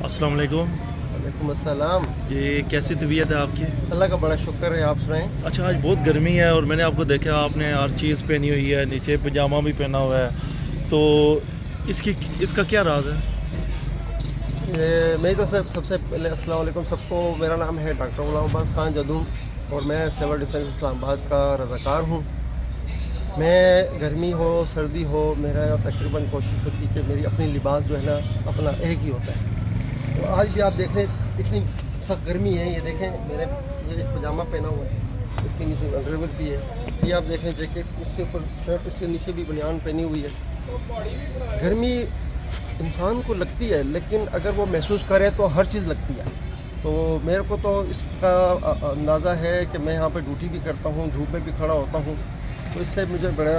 अस्सलाम वालेकुम वालेकुम अस्सलाम। जी, कैसी तबीयत है आपकी? अल्लाह का बड़ा शुक्र है, आप सुनाएं। अच्छा, आज बहुत गर्मी है और मैंने आपको देखा आपने हर चीज़ पहनी हुई है, नीचे पजामा भी पहना हुआ है, तो इसका क्या राज है? मैं तो सबसे पहले अस्सलाम वालेकुम सबको। मेरा नाम है डॉक्टर गुलाम अब्बास खान जदूम और मैं सिविल डिफेंस इस्लामाबाद का रज़ाकार हूँ। मैं गर्मी हो सर्दी हो, मेरा तकरीबन कोशिश होती है कि मेरी अपनी लिबास जो है ना अपना एक ही होता है। तो आज भी आप देख रहे हैं इतनी सख्त गर्मी है, ये देखें मेरे ये एक पजामा पहना हुआ है, इसके नीचे अंडरवेयर भी है, ये आप देख रहे हैं जैकेट, इसके ऊपर शर्ट, इसके नीचे भी बनियान पहनी हुई है। गर्मी इंसान को लगती है, लेकिन अगर वो महसूस करे तो हर चीज़ लगती है। तो मेरे को तो इसका अंदाज़ा है कि मैं यहाँ पे ड्यूटी भी करता हूँ, धूप में भी खड़ा होता हूँ, तो इससे मुझे बड़ा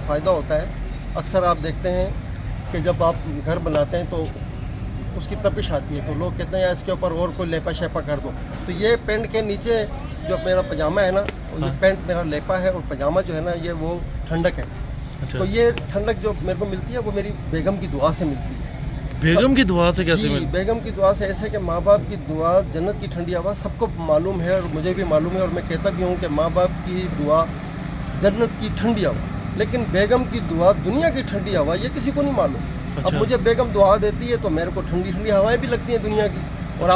फ़ायदा होता है। अक्सर आप देखते हैं कि जब आप घर बनाते हैं तो उसकी तपिश आती है, तो लोग कहते हैं यार इसके ऊपर और कोई लेपा शेपा कर दो। तो ये पैंट के नीचे जो मेरा पजामा है ना, ये पैंट मेरा लेपा है और पजामा जो है ना ये वो ठंडक है। अच्छा, तो ये ठंडक जो मेरे को मिलती है वो मेरी बेगम की दुआ से मिलती है। बेगम की दुआ से कैसे जी, मिल? बेगम की दुआ से। ऐसे कि माँ बाप की दुआ जन्नत की ठंडी हवा सबको मालूम है और मुझे भी मालूम है, और मैं कहता भी हूँ कि माँ बाप की दुआ जन्नत की ठंडी हवा, लेकिन बेगम की दुआ दुनिया की ठंडी हवा ये किसी को नहीं मालूम। अच्छा। अब मुझे बेगम दुआ देती है तो मेरे को ठंडी ठंडी हवाएं भी लगती हैं दुनिया की, और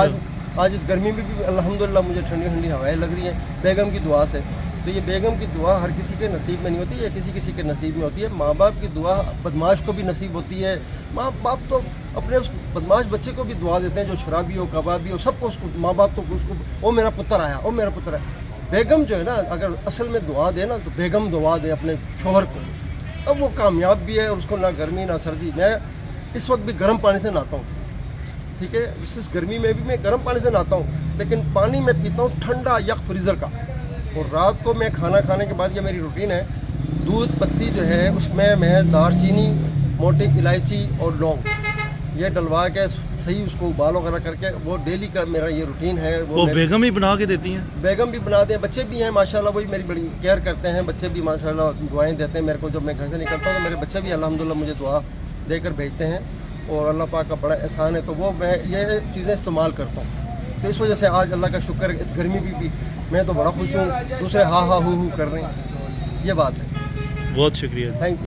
आज इस गर्मी में भी अल्हम्दुलिल्लाह मुझे ठंडी ठंडी हवाएं लग रही हैं बेगम की दुआ से। तो ये बेगम की दुआ हर किसी के नसीब में नहीं होती, ये किसी किसी के नसीब में होती है। माँ बाप की दुआ बदमाश को भी नसीब होती है। माँ बाप तो अपने उस बदमाश बच्चे को भी दुआ देते हैं जो शराबी हो, कबाबी हो, सबको उसको माँ बाप तो उसको ओ मेरा पुत्र आया, ओ मेरा पुत्र आया। बेगम जो है ना, अगर असल में दुआ दे ना तो बेगम दुआ दे अपने शोहर को, अब वो कामयाब भी है और उसको ना गर्मी ना सर्दी। मैं इस वक्त भी गर्म पानी से नहाता हूँ, ठीक है, इस गर्मी में भी मैं गर्म पानी से नहाता हूँ, लेकिन पानी मैं पीता हूँ ठंडा यख फ्रीज़र का। और रात को मैं खाना खाने के बाद, ये मेरी रूटीन है, दूध पत्ती जो है उसमें मैं दालचीनी, मोटी इलायची और लौंग ये डलवा के सही उसको उबाल वगैरह करके, वो डेली का मेरा ये रूटीन है। वो बेगम ही बना के देती हैं? बेगम भी बनाते हैं, बच्चे भी हैं माशाल्लाह, वही मेरी बड़ी केयर करते हैं। बच्चे भी माशाल्लाह दुआएं देते हैं मेरे को। जब मैं घर से निकलता हूँ तो मेरे बच्चे भी अल्हम्दुलिल्लाह मुझे दुआ देकर भेजते हैं, और अल्लाह पाक का बड़ा एहसान है, तो वो मैं ये चीज़ें इस्तेमाल करता हूँ। तो इस वजह से आज अल्लाह का शुक्र है, इस गर्मी भी मैं तो बड़ा खुश हूँ। दूसरे हा हा हू हू कर रहे हैं, ये बात है। बहुत शुक्रिया। Thank you.